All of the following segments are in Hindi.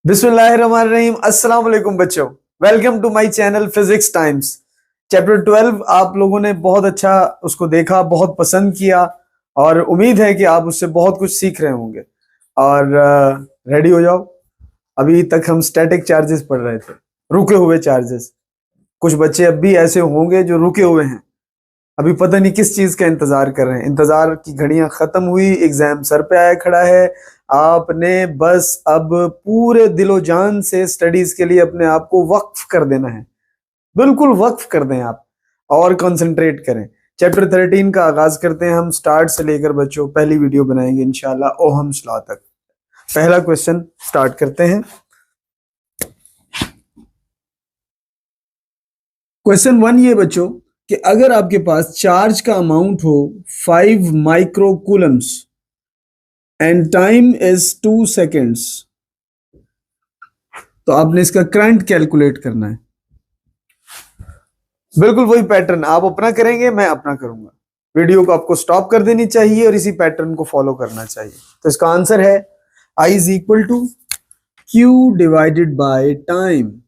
बिस्मिल्लाहिर्रहमानिर्रहीम। अस्सलाम वालेकुम बच्चों, welcome to my channel Physics Times. Chapter 12 आप लोगों ने बहुत अच्छा उसको देखा, बहुत पसंद किया और उम्मीद है कि आप उससे बहुत कुछ सीख रहे होंगे। और रेडी हो जाओ। अभी तक हम स्टैटिक चार्जेस पढ़ रहे थे, रुके हुए चार्जेस। कुछ बच्चे अब भी ऐसे होंगे जो रुके हुए हैं, अभी पता नहीं किस चीज का इंतजार कर रहे हैं। इंतजार की घड़ियां खत्म हुई, एग्जाम सर पे आया खड़ा है। आपने बस अब पूरे दिलो जान से स्टडीज के लिए अपने आप को वक्फ कर देना है। बिल्कुल वक्फ कर दें आप और कंसंट्रेट करें। चैप्टर 13 का आगाज करते हैं हम। स्टार्ट से लेकर बच्चों पहली वीडियो बनाएंगे इंशाल्लाह ओहम्स लॉ तक। पहला क्वेश्चन स्टार्ट करते हैं। क्वेश्चन 1 ये बच्चों कि अगर आपके पास चार्ज का अमाउंट हो 5 micro Coulomb's and time is 2 seconds, तो आपने इसका करंट कैलकुलेट करना है। बिल्कुल वही पैटर्न आप अपना करेंगे, मैं अपना करूंगा। वीडियो को आपको स्टॉप कर देनी चाहिए और इसी पैटर्न को फॉलो करना चाहिए। तो इसका आंसर है I is equal to Q divided by time,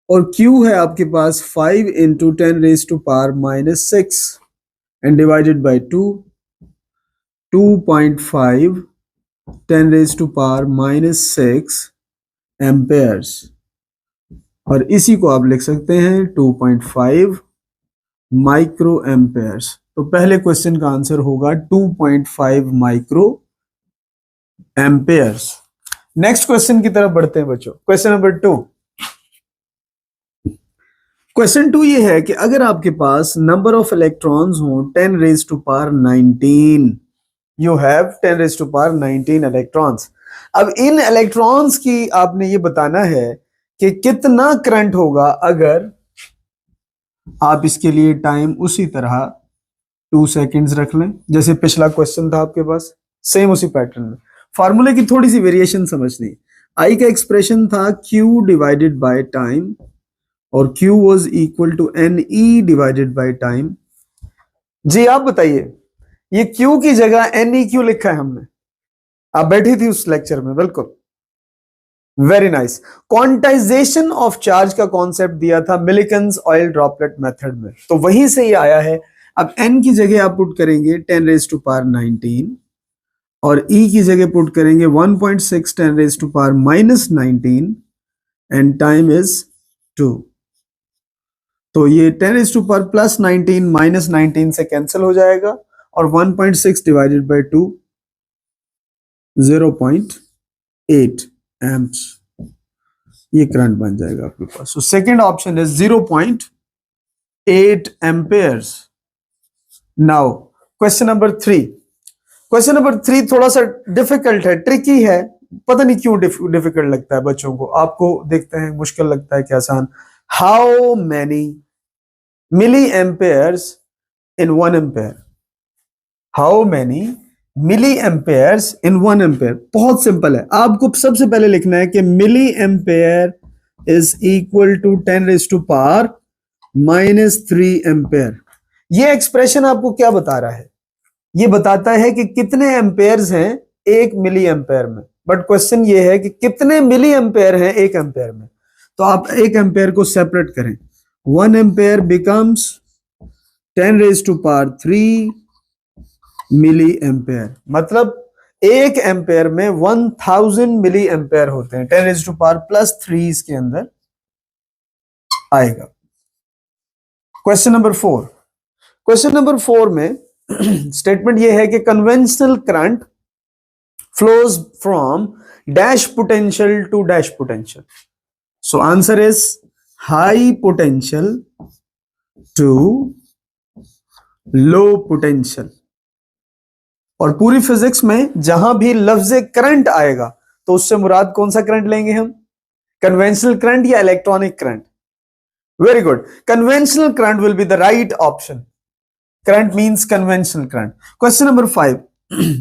और Q है आपके पास 5 into 10⁻⁻⁶ and divided by 2.5 10⁻⁻�6 amperes, और इसी को आप लिख सकते हैं 2.5 माइक्रो एम्पेयर्स। तो पहले क्वेश्चन का आंसर होगा 2.5 माइक्रो एम्पेयर्स। नेक्स्ट क्वेश्चन की तरफ बढ़ते हैं बच्चों। Question number 2। क्वेश्चन 2 ये है कि अगर आपके पास नंबर ऑफ इलेक्ट्रॉन्स हो 10⁻19, यू हैव 10⁻19 इलेक्ट्रॉन्स। अब इन इलेक्ट्रॉन्स की आपने ये बताना है कि कितना करंट होगा अगर आप इसके लिए टाइम उसी तरह 2 सेकेंड्स रख लें जैसे पिछला क्वेश्चन था आपके पास, सेम उसी पैटर्न में। फार्मूले की थोड़ी सी वेरिएशन समझनी। आई का एक्सप्रेशन था Q डिवाइडेड बाय टाइम और Q was equal to NE divided by time. जी आप बताइए, ये Q की जगह NE क्यों लिखा है हमने? आप बैठी थी उस लेक्चर में, बिल्कुल very nice. Quantization of charge का कॉन्सेप्ट दिया था मिलिकन्स ऑयल ड्रॉपलेट मेथड में, तो वहीं से ये आया है। अब n की जगह आप पुट करेंगे 10⁻19 और E की जगह पुट करेंगे 1.6 10⁻⁻19 एंड टाइम इज 2। तो ये 10⁻+19 -19 से कैंसिल हो जाएगा और 1.6 डिवाइडेड बाय 2 0.8 एम्प्स, ये करंट बन जाएगा आपके पास। So second option is 0.8 amperes. Now question number 3। Question number 3 थोड़ा सा डिफिकल्ट है, ट्रिकी है। पता नहीं क्यों डिफिकल्ट लगता है बच्चों को, आपको देखते हैं मुश्किल लगता है कि आसान। How many milliamperes in 1 एम्पेयर? How many milliamperes in 1 एम्पेयर? बहुत सिंपल है, आपको सबसे पहले लिखना है कि milliampere is equal to 10⁻⁻³ ampere. ये एक्सप्रेशन आपको क्या बता रहा है? ये बताता है कि कितने एम्पेयर्स हैं 1 मिली एम्पेयर में, बट क्वेश्चन ये है कि कितने मिली एम्पेयर हैं 1 एम्पेयर में। तो आप 1 एम्पेयर को सेपरेट करें। 1 एम्पेयर बिकम्स 10⁻³ मिली एम्पेयर, मतलब 1 एम्पेयर में 1000 मिली एम्पेयर होते हैं। 10⁻+3 इसके अंदर आएगा। Question number 4। क्वेश्चन नंबर 4 में स्टेटमेंट यह है कि conventional current flows from dash potential to dash potential. So answer is high potential to low potential. और पूरी फिजिक्स में जहां भी लफ्ज करंट आएगा तो उससे मुराद कौन सा करंट लेंगे हम? कन्वेंशनल करंट या electronic current? Very good, conventional current will be the right option. Current means conventional current. Question number 5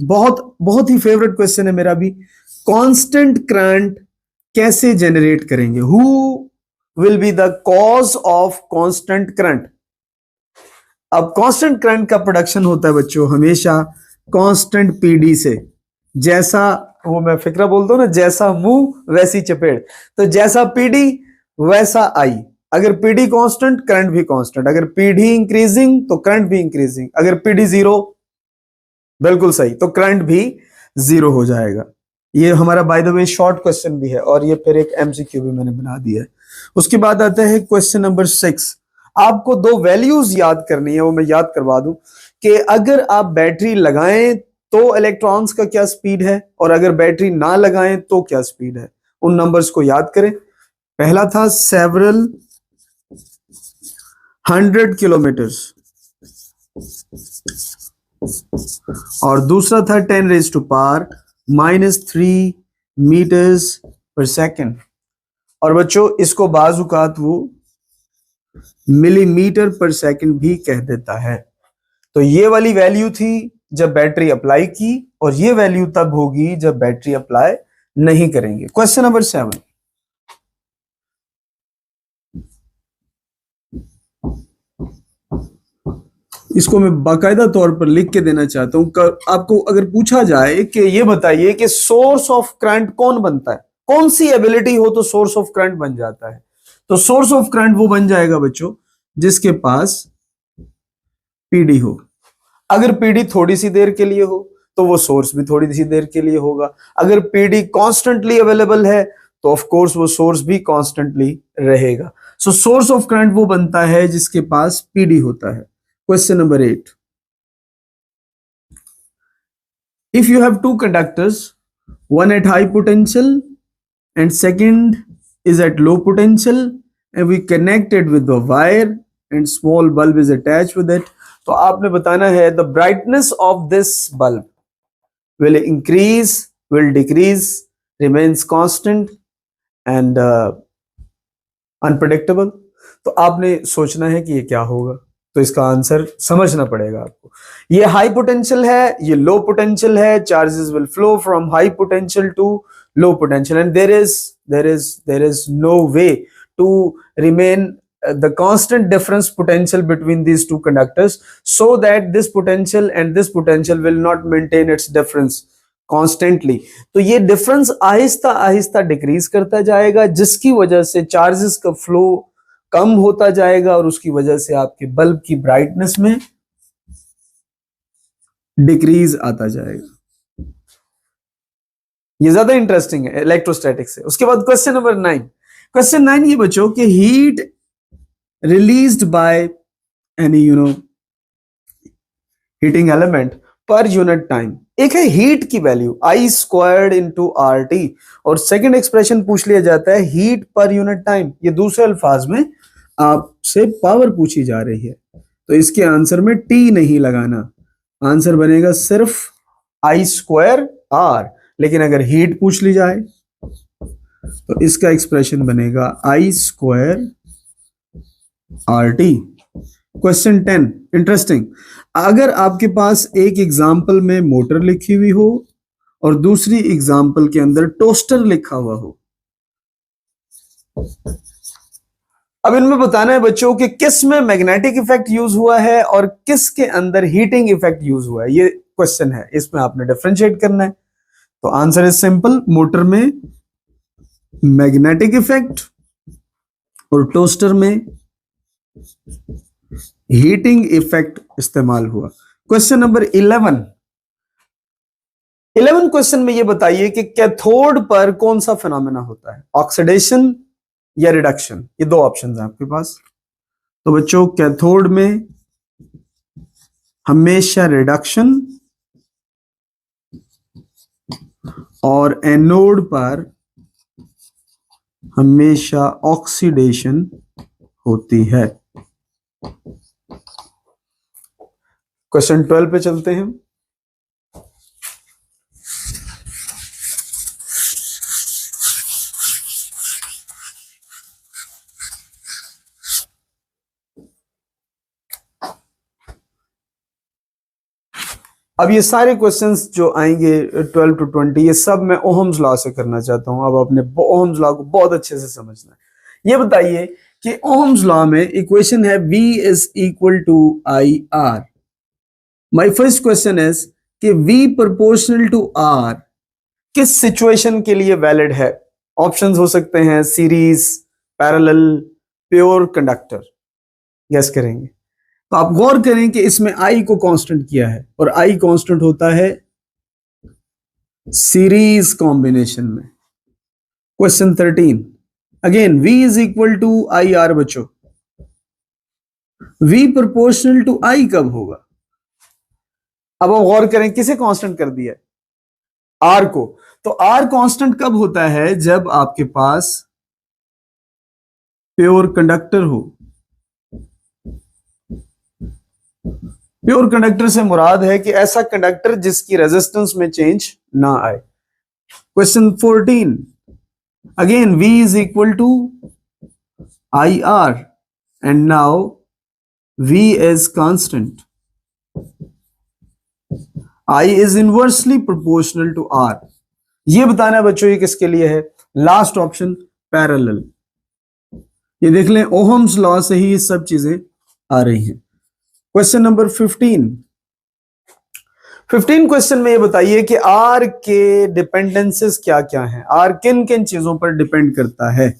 बहुत ही फेवरेट क्वेश्चन है मेरा भी। कांस्टेंट करंट कैसे जनरेट करेंगे? Who will be the cause of constant current? अब कांस्टेंट करंट का प्रोडक्शन होता है बच्चों हमेशा कांस्टेंट पीडी से। जैसा वो मैं फिक्रा बोलता हूँ ना, जैसा मुंह वैसी चपेट। तो जैसा पीडी वैसा आई। अगर पीडी कांस्टेंट, करंट भी कांस्टेंट। अगर पीडी इंक्रीजिंग तो करंट भी इंक्रीजिंग। अगर पीडी जीरो, बिल्कुल सही, तो करंट भी जीरो हो जाएगा। ये हमारा by the way short question भी है, और ये फिर एक एमसीक्यू भी मैंने बना दिया है। उसके बाद आता है क्वेश्चन नंबर 6। आपको दो वैल्यूज याद करनी है, वो मैं याद करवा दूं कि अगर आप बैटरी लगाएं तो इलेक्ट्रॉन्स का क्या स्पीड है, और अगर बैटरी ना लगाएं तो क्या स्पीड है। उन नंबर्स को याद करें। पहला था सेवरल 100 किलोमीटर्स, और दूसरा था 10⁻³ मीटर्स पर सेकेंड। और बच्चों इसको बाजुकात वो मिलीमीटर पर सेकेंड भी कह देता है। तो ये वाली वैल्यू थी जब बैटरी अप्लाई की, और ये वैल्यू तब होगी जब बैटरी अप्लाई नहीं करेंगे। Question number 7। इसको मैं बाकायदा तौर पर लिख के देना चाहता हूं। आपको अगर पूछा जाए कि ये बताइए कि सोर्स ऑफ करंट कौन बनता है, कौन सी एबिलिटी हो तो सोर्स ऑफ करंट बन जाता है, तो सोर्स ऑफ करंट वो बन जाएगा बच्चों जिसके पास पीडी हो। अगर पीडी थोड़ी सी देर के लिए हो तो वो सोर्स भी थोड़ी सी देर के लिए होगा। अगर पीडी कॉन्स्टेंटली अवेलेबल है तो ऑफ कोर्स वो सोर्स भी कॉन्स्टेंटली रहेगा। सो सोर्स ऑफ करंट वो बनता है जिसके पास पीडी होता है। Question number 8. If you have two conductors, one at high potential and second is at low potential, and we connect it with the wire and small bulb is attached with it, तो आपने बताना है the brightness of this bulb will increase, will decrease, remains constant and unpredictable। तो आपने सोचना है कि ये क्या होगा, तो इसका आंसर समझना पड़ेगा आपको। ये हाई पोटेंशियल है, ये लो पोटेंशियल है। Charges will flow from high potential to low potential, and there is no way to remain the constant difference potential between these two conductors, so that this potential will not maintain its difference constantly। तो ये डिफरेंस आहिस्ता आहिस्ता डिक्रीज करता जाएगा, जिसकी वजह से चार्जेस का फ्लो कम होता जाएगा, और उसकी वजह से आपके बल्ब की ब्राइटनेस में डिक्रीज आता जाएगा। ये ज्यादा इंटरेस्टिंग है इलेक्ट्रोस्टैटिक्स से। उसके बाद क्वेश्चन नंबर 9। क्वेश्चन 9 ये बच्चों कि heat released by any heating element per unit time. एक है हीट की वैल्यू I² इंटू RT, और सेकेंड एक्सप्रेशन पूछ लिया जाता है हीट पर यूनिट टाइम। ये दूसरे अल्फाज में आपसे पावर पूछी जा रही है, तो इसके आंसर में T नहीं लगाना, आंसर बनेगा सिर्फ I² R। लेकिन अगर हीट पूछ ली जाए तो इसका एक्सप्रेशन बनेगा I² RT। Question 10 interesting. अगर आपके पास एक एग्जाम्पल में मोटर लिखी हुई हो और दूसरी एग्जाम्पल के अंदर टोस्टर लिखा हुआ हो, अब इनमें बताना है बच्चों कि किस में मैग्नेटिक इफेक्ट यूज हुआ है और किस के अंदर हीटिंग इफेक्ट यूज हुआ है। ये क्वेश्चन है, इसमें आपने डिफरेंशिएट करना है। तो आंसर इज सिंपल, मोटर में मैग्नेटिक इफेक्ट और टोस्टर में हीटिंग इफेक्ट इस्तेमाल हुआ। क्वेश्चन नंबर 11 क्वेश्चन में ये बताइए कि कैथोड पर कौन सा फिनोमेना होता है, ऑक्सीडेशन या रिडक्शन। ये दो ऑप्शन है आपके पास। तो बच्चों कैथोड में हमेशा रिडक्शन और एनोड पर हमेशा ऑक्सीडेशन होती है। क्वेश्चन 12 पे चलते हैं। अब ये सारे क्वेश्चंस जो आएंगे 12 to 20, ये सब मैं ओहम्स लॉ से करना चाहता हूं। अब अपने ओहम्स लॉ को बहुत अच्छे से समझना है। ये बताइए कि ओहम्स लॉ में इक्वेशन है V is equal to IR। My first question is कि V proportional to R किस सिचुएशन के लिए वैलिड है? ऑप्शंस हो सकते हैं series, parallel, pure conductor. Guess करेंगे तो आप गौर करें कि इसमें आई को कांस्टेंट किया है और आई कांस्टेंट होता है सीरीज कॉम्बिनेशन में। Question 13 again V is equal to I R. बच्चों V प्रोपोर्शनल टू आई कब होगा? अब आप गौर करें किसे कांस्टेंट कर दिया है? आर को। तो आर कांस्टेंट कब होता है? जब आपके पास प्योर कंडक्टर हो। प्योर कंडक्टर से मुराद है कि ऐसा कंडक्टर जिसकी रेजिस्टेंस में चेंज ना आए। Question 14 again V is equal to I R and now V is constant. I is inversely proportional to R. ये बताना है बच्चों ये किसके लिए है? Last option parallel. ये देख लें ओहम्स लॉ से ही ये सब चीजें आ रही हैं। क्वेश्चन नंबर 15 क्वेश्चन में ये बताइए कि R के डिपेंडेंसेस क्या क्या हैं? R किन किन चीजों पर डिपेंड करता है?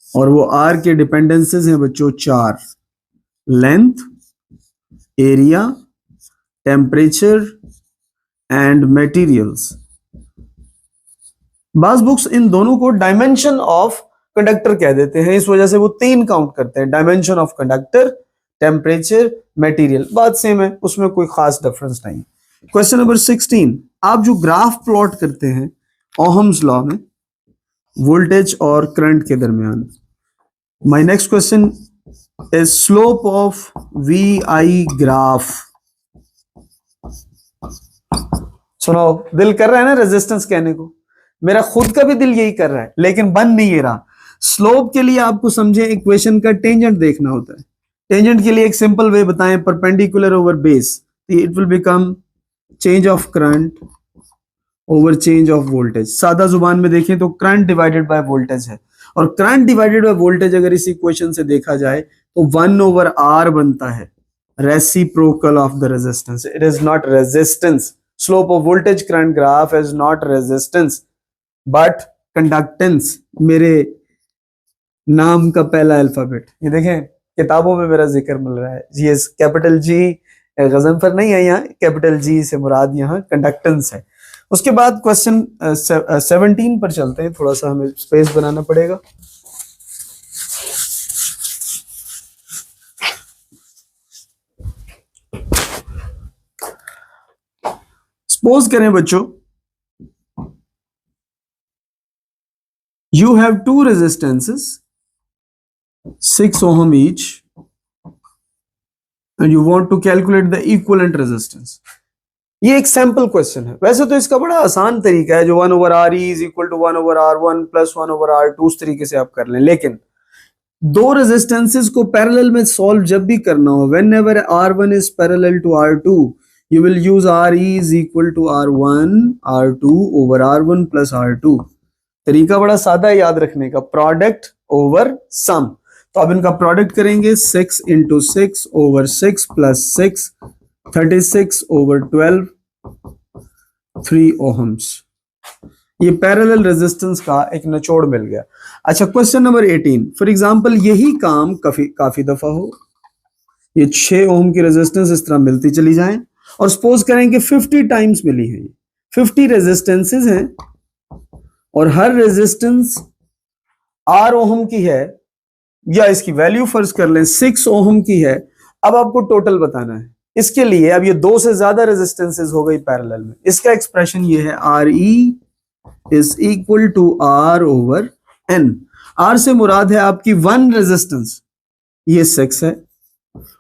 और वो R के डिपेंडेंसेस हैं बच्चों 4: length, area, temperature and materials. बाज बुक्स इन दोनों को डायमेंशन ऑफ कंडक्टर कह देते हैं, इस वजह से वो 3 काउंट करते हैं: dimension of conductor, temperature, material. बात सेम है, उसमें कोई खास डिफरेंस नहीं। क्वेश्चन नंबर 16 आप जो ग्राफ प्लॉट करते हैं ओहम्स लॉ में वोल्टेज और करंट के दरमियान। My next question is slope of VI graph. सुनो, दिल कर रहा है ना रेजिस्टेंस कहने को, मेरा खुद का भी दिल यही कर रहा है, लेकिन बन नहीं ये रहा। स्लोप के लिए आपको समझे इक्वेशन का टेंजेंट देखना होता है। टेंजेंट के लिए एक सिंपल वे बताएं, perpendicular over base, it will become change of current over change of voltage. सादा जुबान में देखें तो करंट डिवाइडेड बाय वोल्टेज है, और करंट डिवाइडेड बाय वोल्टेज अगर इस इक्वेशन से देखा जाए तो 1/R बनता है, reciprocal of the resistance. It is not resistance. Slope of voltage current graph is not resistance but conductance. मेरे नाम का पहला अल्फाबेट ये देखें, किताबों में मेरा जिक्र मिल रहा है, GS कैपिटल G, गजनफर नहीं है यहाँ, कैपिटल G से मुराद यहाँ कंडक्टेंस है। उसके बाद क्वेश्चन 17 पर चलते हैं, थोड़ा सा हमें स्पेस बनाना पड़ेगा। सपोज करें बच्चों you have two resistances 6 ohm each and you want to calculate the equivalent resistance। ये एक सैंपल क्वेश्चन है। वैसे तो इसका बड़ा आसान तरीका है, जो 1/RE is equal to 1/R1 plus 1/R2 उस तरीके से आप कर लें, लेकिन दो रेजिस्टेंसेस को पैरेलल में सॉल्व जब भी करना हो, whenever R1 is parallel to R2 you will use RE is equal to R1 R2 over R1 plus R2। तरीका बड़ा सादा है याद रखने का, प्रोडक्ट ओवर सम। तो अब इनका प्रोडक्ट करेंगे, 6 into 6 over 6 plus 6 36 over 12 3 ohms। ये पैरेलल रेजिस्टेंस का एक निचोड़ मिल गया। अच्छा क्वेश्चन नंबर 18 फॉर एग्जांपल यही काम काफी दफा हो, ये 6 ओम की रेजिस्टेंस इस तरह मिलती चली जाए, और सपोज करें कि 50 टाइम्स मिली है। 50 रेजिस्टेंसेस हैं और हर रेजिस्टेंस R ओहम की है, या इसकी वैल्यू फर्ज कर लें 6 ओहम की है। अब आपको टोटल बताना है। इसके लिए अब ये 2 से ज्यादा रेजिस्टेंसेस हो गई पैरेलल में। इसका एक्सप्रेशन ये है RE is equal to R over N। R से मुराद है आपकी 1 रेजिस्टेंस, ये 6 है,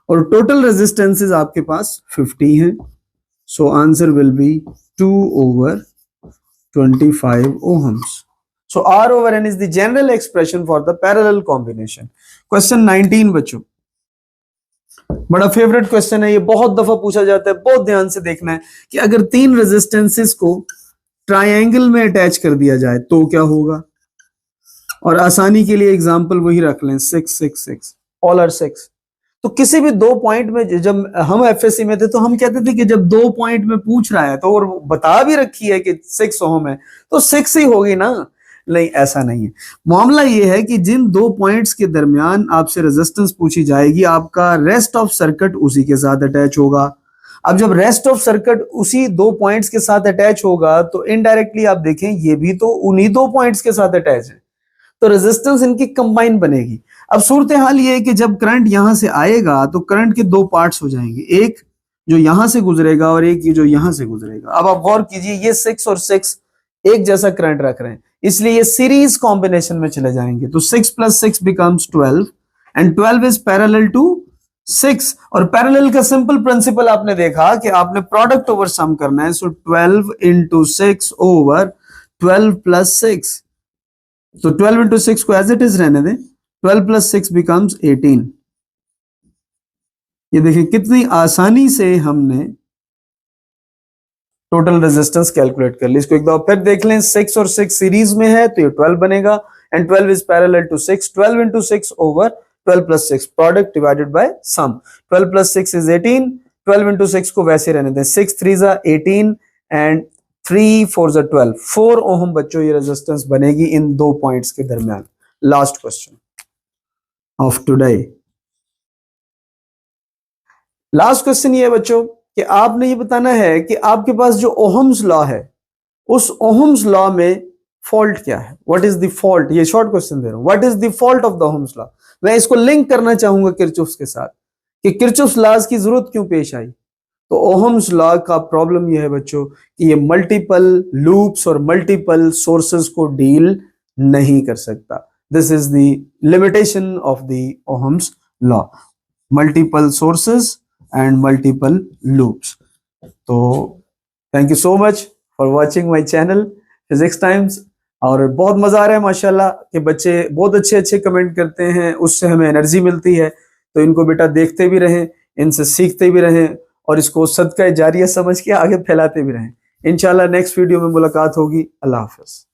और टोटल रेजिस्टेंसेस आपके पास 50 हैं। So answer will be 2 over 25 ohms। So R over N is the general expression for the parallel combination। Question 19 बच्चों, बड़ा फेवरेट क्वेश्चन है, ये बहुत दफा पूछा जाता है। बहुत ध्यान से देखना है कि अगर 3 रेजिस्टेंसेस को ट्रायंगल में अटैच कर दिया जाए तो क्या होगा। और आसानी के लिए एग्जांपल वही रख लें, 6 6 6 ऑल आर 6। तो किसी भी 2 पॉइंट में, जब हम एफएससी में थे तो हम कहते थे कि जब 2 पॉइंट में पूछ रहा है तो और बता भी रखी है कि 6 ओम है तो 6 ही होगी ना। नहीं, ऐसा नहीं है। मामला यह है कि जिन 2 पॉइंट्स के दरमियान आपसे रेजिस्टेंस पूछी जाएगी, आपका रेस्ट ऑफ सर्किट उसी के साथ अटैच होगा। अब जब रेस्ट ऑफ सर्किट उसी 2 पॉइंट्स के साथ अटैच होगा तो इनडायरेक्टली आप देखें ये भी तो उन्हीं 2 पॉइंट्स के साथ अटैच है, तो रेजिस्टेंस इनकी कंबाइन बनेगी। अब सूरत हाल ये है कि जब करंट यहां से आएगा तो करंट के 2 पार्ट्स हो जाएंगे, एक जो यहां से गुजरेगा और एक ये जो यहां से गुजरेगा। अब आप गौर कीजिए, ये 6 और 6 एक जैसा करंट रख रहे हैं, इसलिए ये सीरीज कॉम्बिनेशन में चले जाएंगे। तो 6 + 6 becomes 12 and 12 is parallel to 6। और पैरेलल का सिंपल प्रिंसिपल आपने देखा कि आपने प्रोडक्ट ओवर सम करना है। सो 12 × 6 ओवर 12 + 6। तो 12 × 6 को एज इट इज रहने दें। 12 + 6 becomes 18। ये देखिए कितनी आसानी से हमने टोटल रेजिस्टेंस कैलकुलेट कर ली। इसको एक बार फिर देख लें, 6 और 6 सीरीज में है तो ये 12 बनेगा and 12 is parallel to 6। 12 × 6 over 12 + 6 product divided by sum. 12 + 6 is 18। 12 × 6 को वैसे रहने दें। 6 × 3 = 18 एंड 3 × 4 = 12। 4 ओम बच्चों ये रेजिस्टेंस बनेगी इन 2 पॉइंट्स के दरमियान। Last question of today. Last question ये है बच्चों कि आपने ये बताना है कि आपके पास जो ओहम्स लॉ है उस ओहम्स लॉ में फॉल्ट क्या है। व्हाट इज द फॉल्ट, ये शॉर्ट क्वेश्चन दे रहा हूं। What is the fault of the Ohm's law. मैं इसको लिंक करना चाहूंगा किरचॉफ्स के साथ कि किरचॉफ्स लॉज की जरूरत क्यों पेश आई। तो ओहम्स लॉ का प्रॉब्लम यह है बच्चों कि ये मल्टीपल लूप्स और मल्टीपल सोर्सेस को डील नहीं कर सकता। This is the limitation of the Ohm's law, multiple sources and multiple loops. तो thank you so much for watching my channel Physics Times. और बहुत मजा आ रहा है माशाल्लाह कि बच्चे बहुत अच्छे अच्छे कमेंट करते हैं, उससे हमें एनर्जी मिलती है। तो इनको बेटा देखते भी रहें, इनसे सीखते भी रहें और इसको सदका जारिया समझ के आगे फैलाते भी रहें। इंशाल्लाह नेक्स्ट वीडियो में मुलाकात होगी। अल्लाह हाफिज।